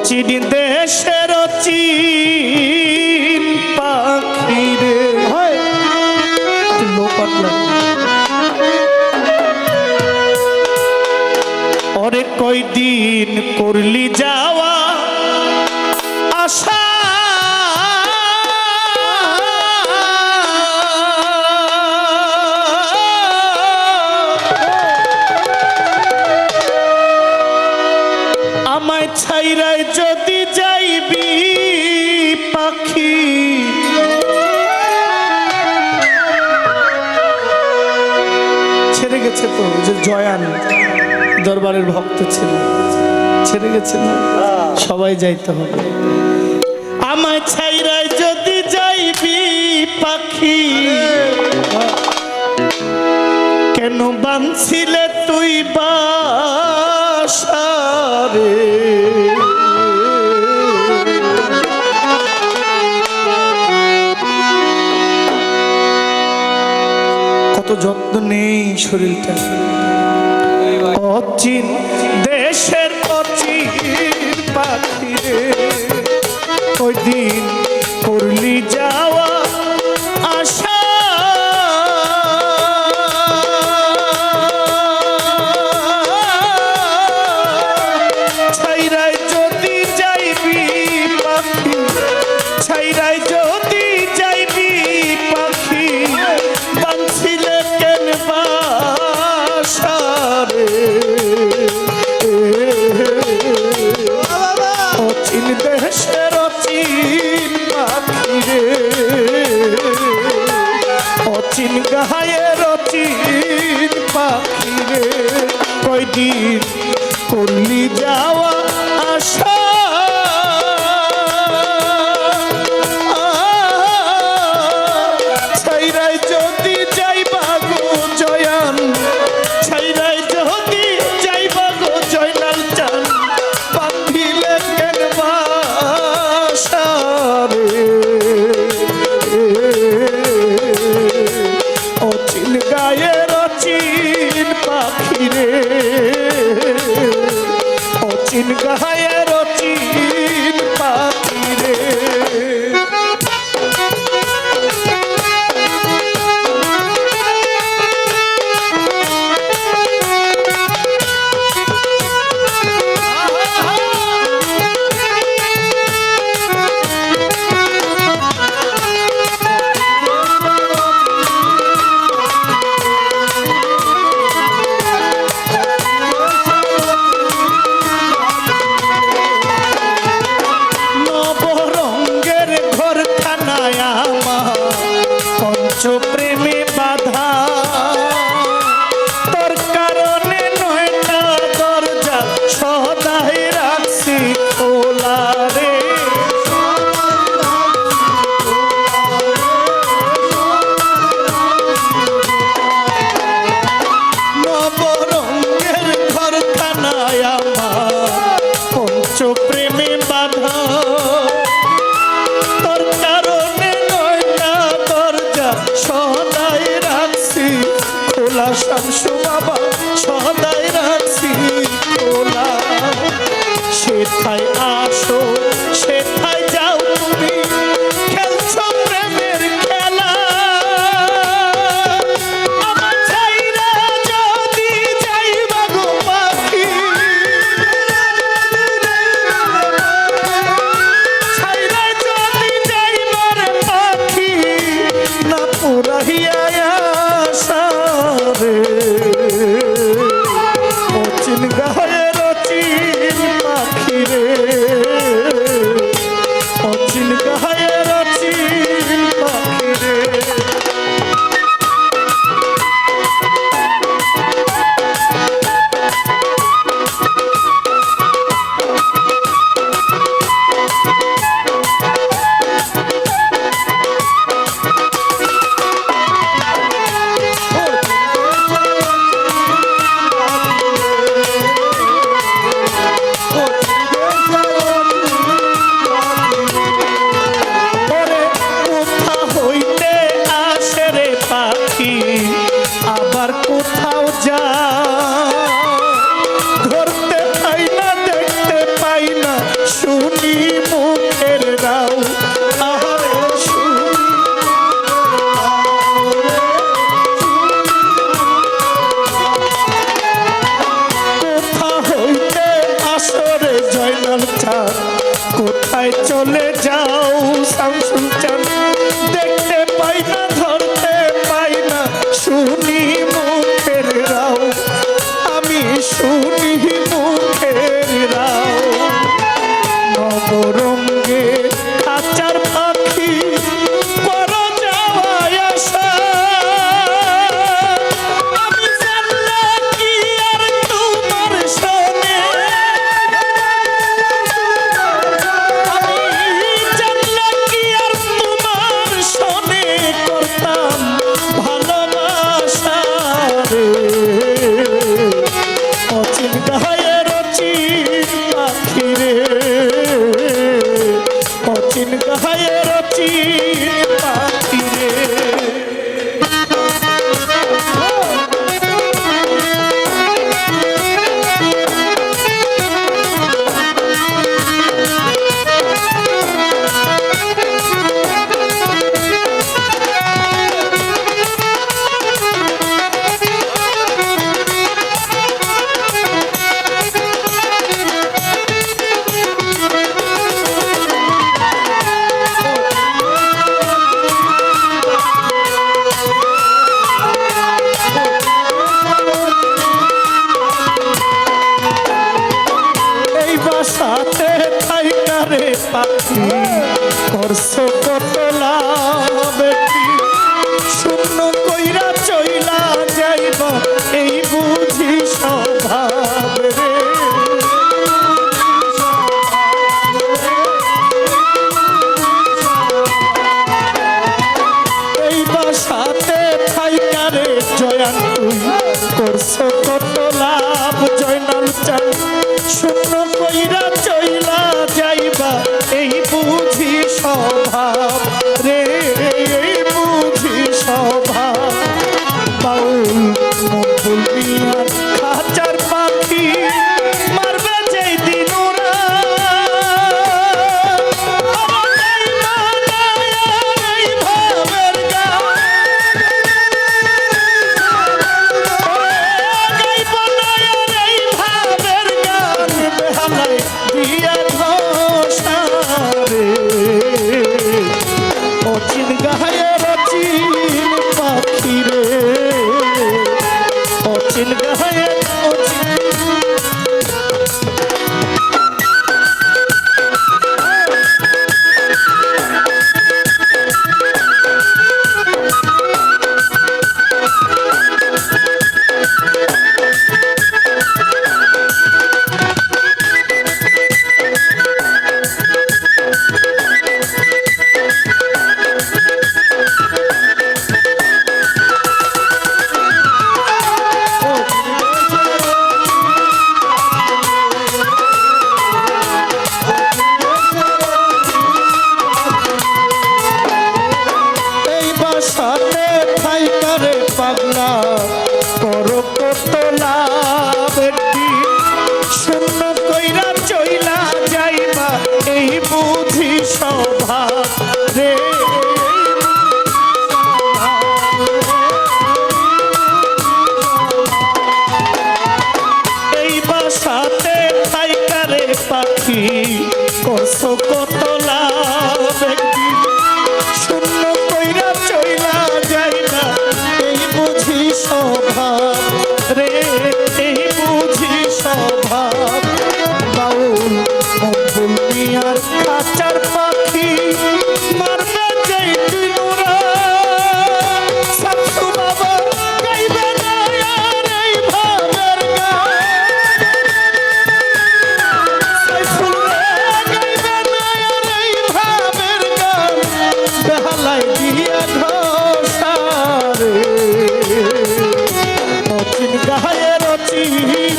অচিন দেশের অচিন পাখি রে। ওরে কয়দিন করলি যাওয়া আশা, আমায় ছাইরাই যদি যাইবি পাখি, ছেড়ে গেছে তো যে জয়ান দরবারের ভক্ত ছিল, ছেড়ে গেছে না, সবাই যাইতে হবে। আমায় ছাইরাই যদি যাইবি পাখি, কেন বাঁধছিলে তুই বাসা রে। কত যত্ন নেই শরীরটা। অচিন দেশের অচিন পাখি রে, ওই দিন করলি যাওয়া আশা, ছাইরাই যদি যাইবি পাখি, ছাইরাই যদি যাইবি পাখি, বাঁধছিলে কেন বাসা রে। অচিন দেশের অচিন পাখি রে, অচিন গায়ের অচিন পাখি রে, কয়দিন করলি যাওয়া আশা, ছাইরাই যদি যাইবা গো জয়ান, ছাইরাই যদি যাইবা গো জয়নাল চান, বাঁধিলে কেন বাসা রে। অচিন গায়ের অচিন পাখি রে, অচিন গায়ের অচিন পাখি রে। প্রেমে বাধা, তোর কারণে নয়টা দরজা সদাই রাখছি খোলা রে। নবরঙ্গের ঘরখানায় আমার পঞ্চ প্রেমে বাধা, তোর কারণে নয়টা দরজা সদাই রাখছি খোলা। শামসু বাবা সদাই রাখছি খোলা। সেথায় আসো সেথায় যাও তুমি, খেলছো প্রেমের খেলা। আমার ছাইরা যদি যাইবা গো পাখি, ছাইরা যদি যাইবার পাখি, না পুরাহিয়া আশা রে। অচিন গায়ের অচিন পাখি রে, অচিন গায়ের অচিন পাখি রে। চাঁদ কোথায় চলে যাও শামসুল চাঁদ দেখতে পাই না ধরতে পাই না শুনি মুখের রাও আমি শুনি মুখের রাও নবরঙ্গে খাঁচার পাখি পর যাওয়ায় আসা আমি জানলে কি আর তোমার শোনে আমি জানলে কি আর তোমার শোনে করতাম ভালোবাসা রে অচিন গায়ের অচিন পাখি রে অচিন গায়ের অচিন পাখি রে সাথে থাইকারে পাখি করছো কত লাভ শূন্য কইরা চইলা যাইব এই বুঝি স্বভাব রে এই বাসাতে থাইকারে জয়ান তুই করছো কত লাভ জয়নাল চান শূন্য কইরা চইলা যাইবা এই বুঝি স্বভাব রে এই বুঝি স্বভাব বাউল মকবুল মিয়ার খাঁচার পাখি মারবে যেই দিন ওরা এই ভাবের গান গাইব না আর এই ভাবের গান বেহালায় দিয়া ঘোষা রে অচিন গায়ের অচিন পাখি রে অচিন গায়ের অচিন এই বাসাতে থাইকারে পাগলা করো কত লাভ শূন্য কইরা চইলা যাইবা এই বুঝি স্বভাব রে এই বাসাতে থাইকারে পাখি করছো কত লাভ শূন্য কইরা চইলা যাই না এই বুঝি স্বভাব রে এই বুঝি স্বভাব বাউল মকবুল মিয়ার খাঁচার পাখি মারবে যেই দিন ওরা শামসু বাবা গাইবে না আর এই ভাবের গান সাইফুল রে গাইবে না আর এই ভাবের গান বেহালায় দিয়া ঘোষা রে অচিন গায়ের অচিন